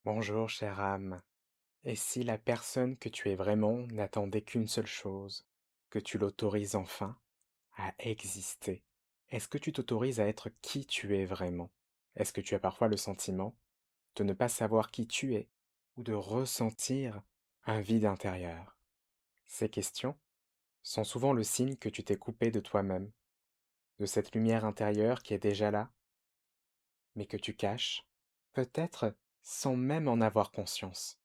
Bonjour, chère âme. Et si la personne que tu es vraiment n'attendait qu'une seule chose, que tu l'autorises enfin à exister? Est-ce que tu t'autorises à être qui tu es vraiment? Est-ce que tu as parfois le sentiment de ne pas savoir qui tu es ou de ressentir un vide intérieur? Ces questions sont souvent le signe que tu t'es coupé de toi-même, de cette lumière intérieure qui est déjà là, mais que tu caches, peut-être sans même en avoir conscience.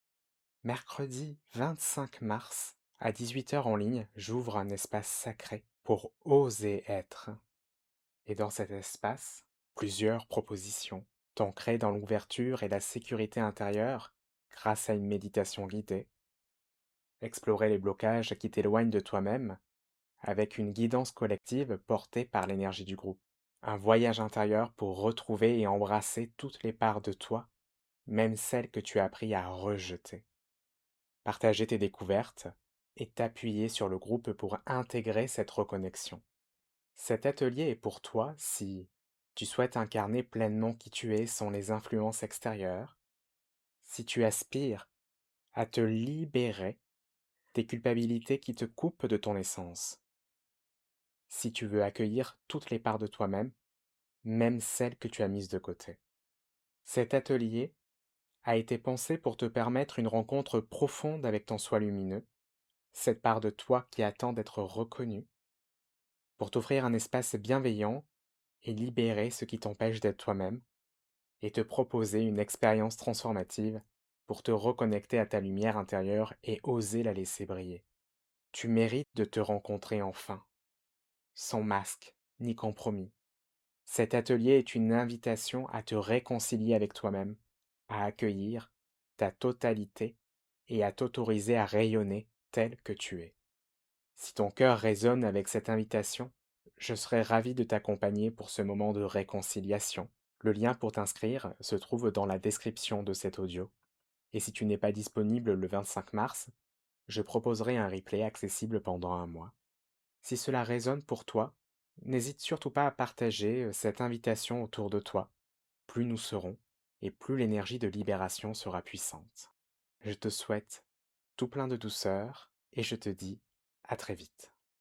Mercredi 25 mars, à 18 heures en ligne, j'ouvre un espace sacré pour oser être. Et dans cet espace, plusieurs propositions, t'ancrer dans l'ouverture et la sécurité intérieure grâce à une méditation guidée, explorer les blocages qui t'éloignent de toi-même avec une guidance collective portée par l'énergie du groupe, un voyage intérieur pour retrouver et embrasser toutes les parts de toi, même celles que tu as appris à rejeter. Partager tes découvertes et t'appuyer sur le groupe pour intégrer cette reconnexion. Cet atelier est pour toi si tu souhaites incarner pleinement qui tu es sans les influences extérieures, si tu aspires à te libérer des culpabilités qui te coupent de ton essence, si tu veux accueillir toutes les parts de toi-même, même celles que tu as mises de côté. Cet atelier a été pensé pour te permettre une rencontre profonde avec ton soi lumineux, cette part de toi qui attend d'être reconnue, pour t'offrir un espace bienveillant et libérer ce qui t'empêche d'être toi-même, et te proposer une expérience transformative pour te reconnecter à ta lumière intérieure et oser la laisser briller. Tu mérites de te rencontrer enfin, sans masque ni compromis. Cet atelier est une invitation à te réconcilier avec toi-même, à accueillir ta totalité et à t'autoriser à rayonner tel que tu es. Si ton cœur résonne avec cette invitation, je serai ravi de t'accompagner pour ce moment de réconciliation. Le lien pour t'inscrire se trouve dans la description de cet audio. Et si tu n'es pas disponible le 25 mars, je proposerai un replay accessible pendant un mois. Si cela résonne pour toi, n'hésite surtout pas à partager cette invitation autour de toi. Plus nous serons, et plus l'énergie de libération sera puissante. Je te souhaite tout plein de douceur, et je te dis à très vite.